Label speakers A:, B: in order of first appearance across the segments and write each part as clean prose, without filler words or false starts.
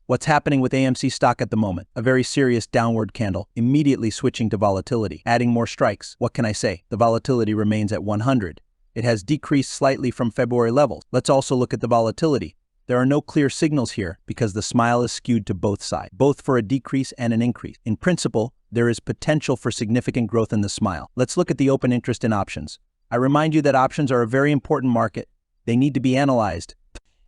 A: What's happening with AMC stock at the moment? A very serious downward candle, immediately switching to volatility, adding more strikes. What can I say? The volatility remains at 100. It has decreased slightly from February levels. Let's also look at the volatility. There are no clear signals here because the smile is skewed to both sides, both for a decrease and an increase. In principle, there is potential for significant growth in the smile. Let's look at the open interest in options. I remind you that options are a very important market. They need to be analyzed,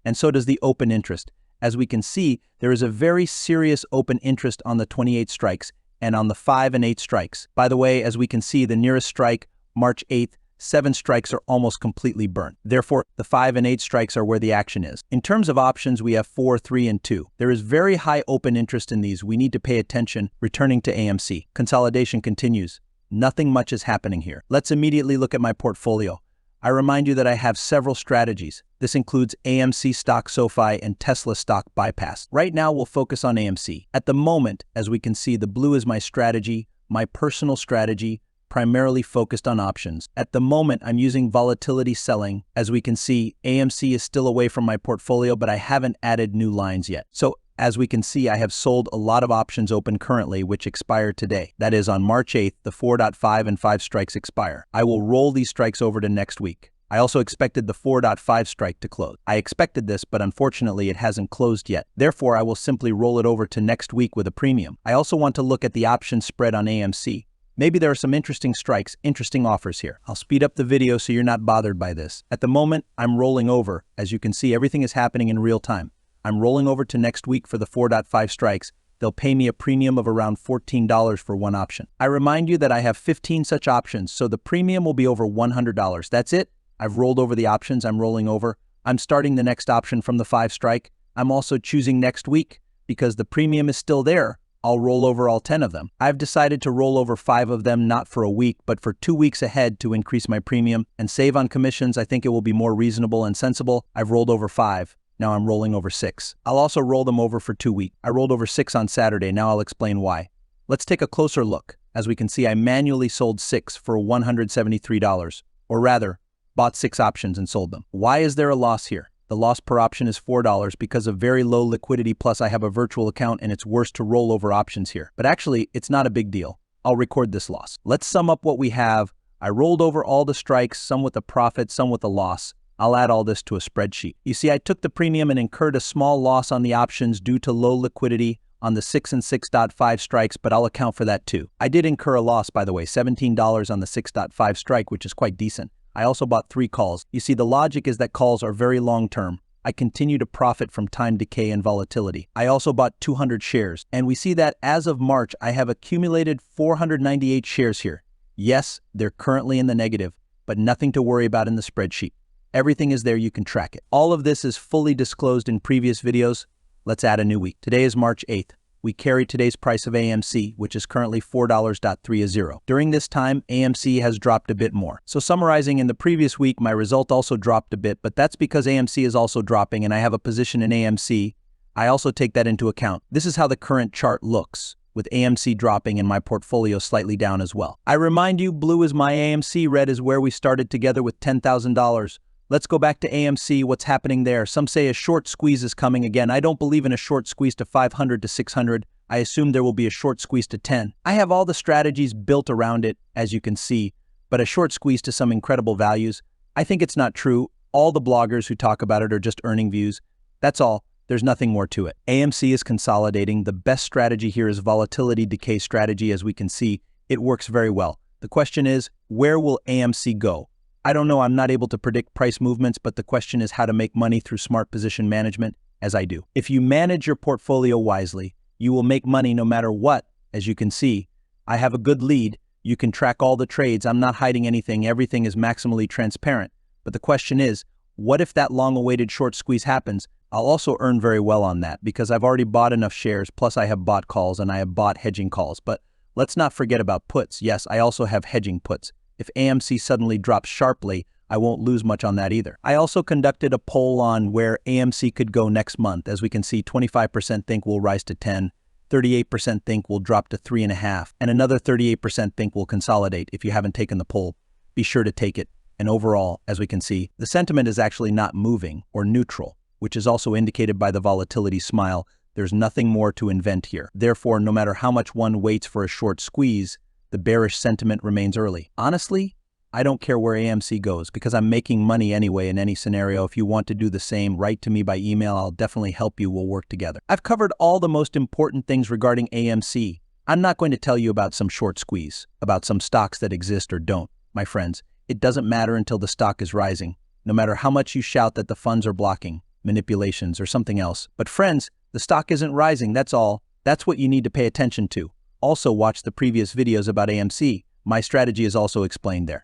A: and so does the open interest. As we can see, there is a very serious open interest on the 28 strikes and on the 5 and 8 strikes. By the way, as we can see, the nearest strike, March 8th, 7 strikes are almost completely burnt. Therefore, the 5 and 8 strikes are where the action is. In terms of options, we have 4, 3, and 2. There is very high open interest in these. We need to pay attention. Returning to AMC. Consolidation continues. Nothing much is happening here. Let's immediately look at my portfolio. I remind you that I have several strategies. This includes AMC stock SoFi and Tesla stock bypass. Right now, we'll focus on AMC. At the moment, as we can see, the blue is my strategy, my personal strategy, primarily focused on options. At the moment, I'm using volatility selling. As we can see, AMC is still away from my portfolio, but I haven't added new lines yet. So, as we can see, I have sold a lot of options open currently, which expire today. That is, on March 8th, the 4.5 and 5 strikes expire. I will roll these strikes over to next week. I also expected the 4.5 strike to close. I expected this, but unfortunately it hasn't closed yet. Therefore, I will simply roll it over to next week with a premium. I also want to look at the option spread on AMC. Maybe there are some interesting strikes, interesting offers here. I'll speed up the video so you're not bothered by this. At the moment, I'm rolling over. As you can see, everything is happening in real time. I'm rolling over to next week for the 4.5 strikes. They'll pay me a premium of around $14 for one option. I remind you that I have 15 such options, so the premium will be over $100. That's it. I've rolled over the options I'm rolling over. I'm starting the next option from the 5 strike. I'm also choosing next week because the premium is still there. I'll roll over all 10 of them. I've decided to roll over 5 of them, not for a week, but for 2 weeks ahead to increase my premium and save on commissions. I think it will be more reasonable and sensible. I've rolled over 5. Now I'm rolling over 6. I'll also roll them over for 2 weeks. I rolled over 6 on Saturday. Now I'll explain why. Let's take a closer look. As we can see, I manually sold 6 for $173, or rather, bought 6 options and sold them. Why is there a loss here? The loss per option is $4 because of very low liquidity, plus I have a virtual account and it's worse to roll over options here. But actually, it's not a big deal. I'll record this loss. Let's sum up what we have. I rolled over all the strikes, some with a profit, some with a loss. I'll add all this to a spreadsheet. You see, I took the premium and incurred a small loss on the options due to low liquidity on the 6 and 6.5 strikes, but I'll account for that too. I did incur a loss, by the way, $17 on the 6.5 strike, which is quite decent. I also bought 3 calls. You see, the logic is that calls are very long-term. I continue to profit from time decay and volatility. I also bought 200 shares, and we see that as of March, I have accumulated 498 shares here. Yes, they're currently in the negative, but nothing to worry about in the spreadsheet. Everything is there, you can track it. All of this is fully disclosed in previous videos. Let's add a new week. Today is March 8th. We carry today's price of AMC, which is currently $4.30. During this time, AMC has dropped a bit more. So summarizing, in the previous week, my result also dropped a bit, but that's because AMC is also dropping and I have a position in AMC. I also take that into account. This is how the current chart looks, with AMC dropping and my portfolio slightly down as well. I remind you, blue is my AMC, red is where we started together with $10,000. Let's go back to AMC. What's happening there? Some say a short squeeze is coming again. I don't believe in a short squeeze to 500 to 600. I assume there will be a short squeeze to 10. I have all the strategies built around it, as you can see, but a short squeeze to some incredible values, I think it's not true. All the bloggers who talk about it are just earning views. That's all. There's nothing more to it. AMC is consolidating. The best strategy here is volatility decay strategy. As we can see, it works very well. The question is, where will AMC go? I don't know, I'm not able to predict price movements, but the question is how to make money through smart position management, as I do. If you manage your portfolio wisely, you will make money no matter what. As you can see, I have a good lead. You can track all the trades. I'm not hiding anything. Everything is maximally transparent. But the question is, what if that long-awaited short squeeze happens? I'll also earn very well on that because I've already bought enough shares, plus I have bought calls and I have bought hedging calls. But let's not forget about puts. Yes, I also have hedging puts. If AMC suddenly drops sharply, I won't lose much on that either. I also conducted a poll on where AMC could go next month. As we can see, 25% think will rise to 10, 38% think will drop to 3.5, and another 38% think will consolidate. If you haven't taken the poll, be sure to take it. And overall, as we can see, the sentiment is actually not moving or neutral, which is also indicated by the volatility smile. There's nothing more to invent here. Therefore, no matter how much one waits for a short squeeze, the bearish sentiment remains early. Honestly, I don't care where AMC goes because I'm making money anyway in any scenario. If you want to do the same, write to me by email. I'll definitely help you. We'll work together. I've covered all the most important things regarding AMC. I'm not going to tell you about some short squeeze, about some stocks that exist or don't. My friends, it doesn't matter until the stock is rising, no matter how much you shout that the funds are blocking, manipulations, or something else. But friends, the stock isn't rising, that's all. That's what you need to pay attention to. Also watch the previous videos about AMC. My strategy is also explained there.